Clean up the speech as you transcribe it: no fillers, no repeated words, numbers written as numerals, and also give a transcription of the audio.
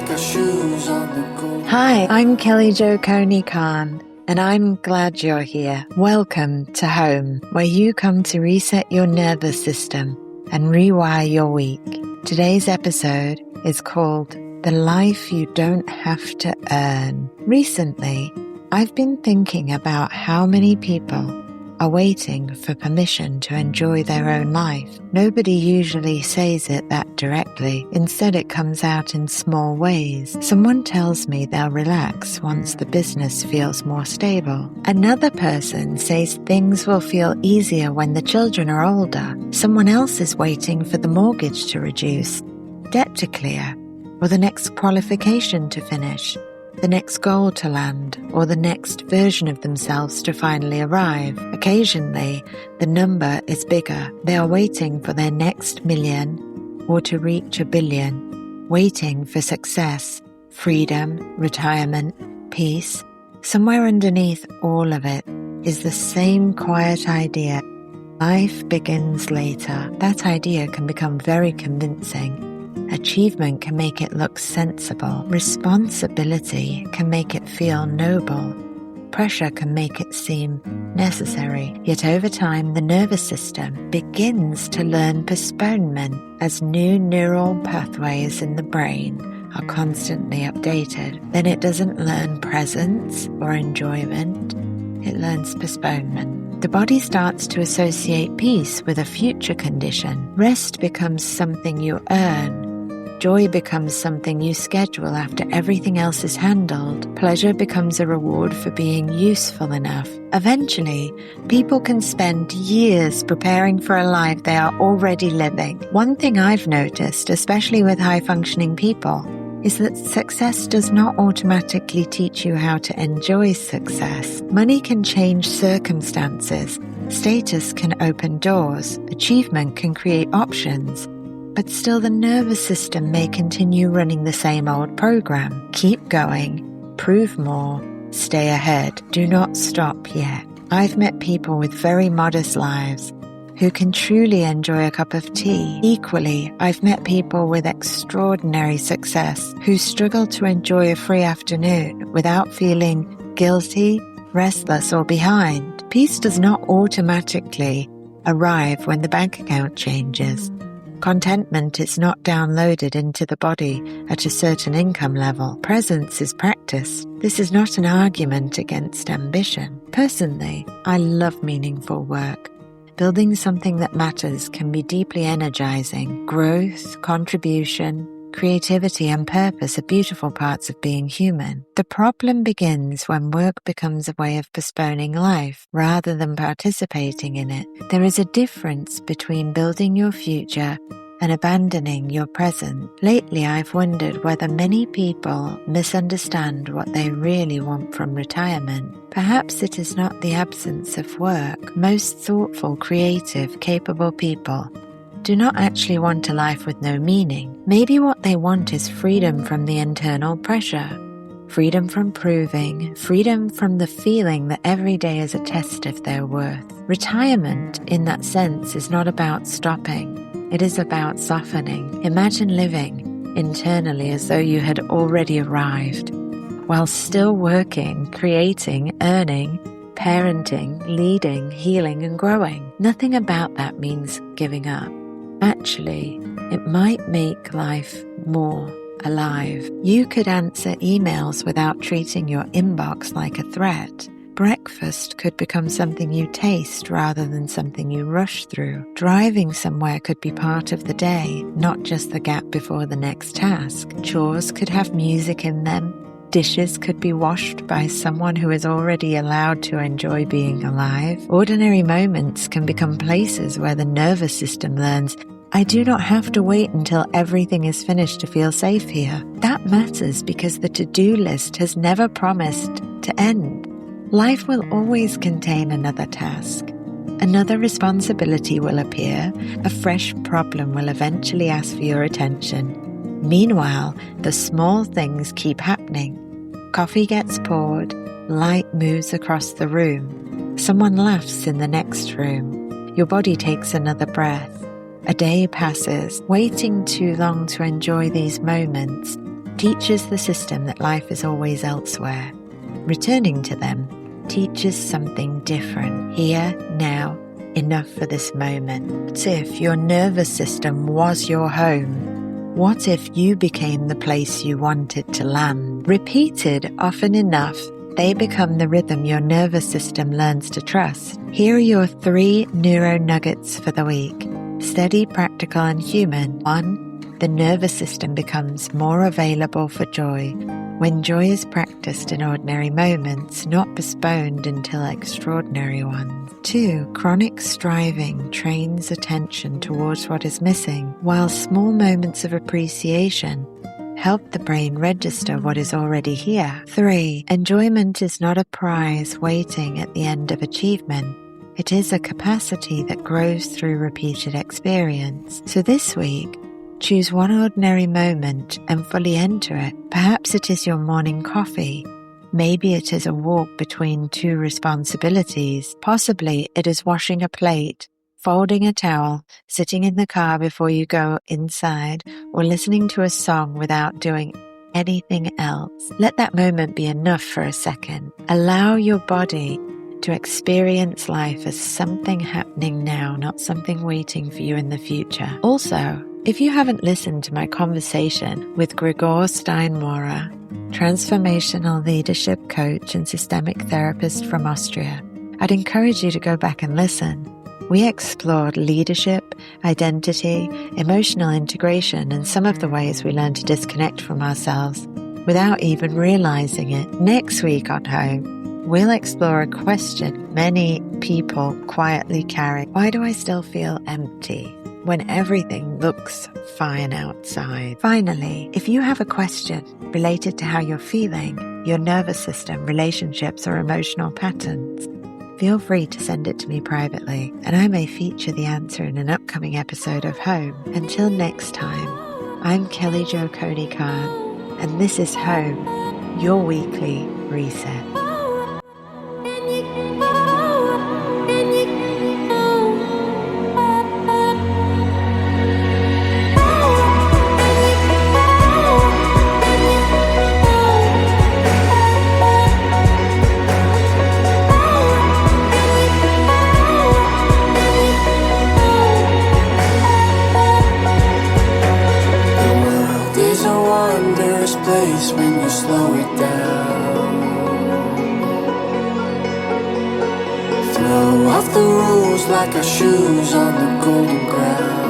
like our shoes on the go. Hi, I'm Kellyjo Coney-Khan, and I'm glad you're here. Welcome to home, where you come to reset your nervous system and rewire your week. Today's episode is called The Life You Don't Have to Earn. Recently, I've been thinking about how many people are waiting for permission to enjoy their own life. Nobody usually says it that directly. Instead, it comes out in small ways. Someone tells me they'll relax once the business feels more stable. Another person says things will feel easier when the children are older. Someone else is waiting for the mortgage to reduce, debt to clear, or the next qualification to finish, the next goal to land, or the next version of themselves to finally arrive. Occasionally, the number is bigger. They are waiting for their next million or to reach 1 billion, waiting for success, freedom, retirement, peace. Somewhere underneath all of it is the same quiet idea. Life begins later. That idea can become very convincing. Achievement can make it look sensible. Responsibility can make it feel noble. Pressure can make it seem necessary. Yet over time, the nervous system begins to learn postponement as new neural pathways in the brain are constantly updated. Then it doesn't learn presence or enjoyment. It learns postponement. The body starts to associate peace with a future condition. Rest becomes something you earn. Joy becomes something you schedule after everything else is handled. Pleasure becomes a reward for being useful enough. Eventually, people can spend years preparing for a life they are already living. One thing I've noticed, especially with high-functioning people, is that success does not automatically teach you how to enjoy success. Money can change circumstances. Status can open doors. Achievement can create options. But still, the nervous system may continue running the same old program. Keep going, prove more, stay ahead. Do not stop yet. I've met people with very modest lives who can truly enjoy a cup of tea. Equally, I've met people with extraordinary success who struggle to enjoy a free afternoon without feeling guilty, restless, or behind. Peace does not automatically arrive when the bank account changes. Contentment is not downloaded into the body at a certain income level. Presence is practiced. This is not an argument against ambition. Personally, I love meaningful work. Building something that matters can be deeply energizing. Growth, contribution, creativity, and purpose are beautiful parts of being human. The problem begins when work becomes a way of postponing life rather than participating in it. There is a difference between building your future and abandoning your present. Lately, I've wondered whether many people misunderstand what they really want from retirement. Perhaps it is not the absence of work. Most thoughtful, creative, capable people do not actually want a life with no meaning. Maybe what they want is freedom from the internal pressure, freedom from proving, freedom from the feeling that every day is a test of their worth. Retirement, in that sense, is not about stopping. It is about softening. Imagine living internally as though you had already arrived, while still working, creating, earning, parenting, leading, healing, and growing. Nothing about that means giving up. Actually, it might make life more alive. You could answer emails without treating your inbox like a threat. Breakfast could become something you taste rather than something you rush through. Driving somewhere could be part of the day, not just the gap before the next task. Chores could have music in them. Dishes could be washed by someone who is already allowed to enjoy being alive. Ordinary moments can become places where the nervous system learns, I do not have to wait until everything is finished to feel safe here. That matters because the to-do list has never promised to end. Life will always contain another task. Another responsibility will appear. A fresh problem will eventually ask for your attention. Meanwhile, the small things keep happening. Coffee gets poured, light moves across the room, someone laughs in the next room, your body takes another breath. A day passes. Waiting too long to enjoy these moments teaches the system that life is always elsewhere. Returning to them teaches something different, here, now, enough for this moment. What if your nervous system was your home? What if you became the place you wanted to land? Repeated often enough, they become the rhythm your nervous system learns to trust. Here are your 3 neuro nuggets for the week. Steady, practical, and human. 1. The nervous system becomes more available for joy when joy is practiced in ordinary moments, not postponed until extraordinary ones. 2. Chronic striving trains attention towards what is missing, while small moments of appreciation help the brain register what is already here. 3. Enjoyment is not a prize waiting at the end of achievement. It is a capacity that grows through repeated experience. So this week, choose one ordinary moment and fully enter it. Perhaps it is your morning coffee. Maybe it is a walk between 2 responsibilities. Possibly it is washing a plate, folding a towel, sitting in the car before you go inside, or listening to a song without doing anything else. Let that moment be enough for a second. Allow your body to experience life as something happening now, not something waiting for you in the future. Also, if you haven't listened to my conversation with Gregor Steinmaurer, transformational leadership coach and systemic therapist from Austria, I'd encourage you to go back and listen. We explored leadership, identity, emotional integration, and some of the ways we learn to disconnect from ourselves without even realizing it. Next week on Home, we'll explore a question many people quietly carry. Why do I still feel empty when everything looks fine outside? Finally, if you have a question related to how you're feeling, your nervous system, relationships, or emotional patterns, feel free to send it to me privately, and I may feature the answer in an upcoming episode of Home. Until next time, I'm Kellyjo Coney-Khan, and this is Home, your weekly reset. Place when you slow it down. Throw off the rules like our shoes on the golden ground.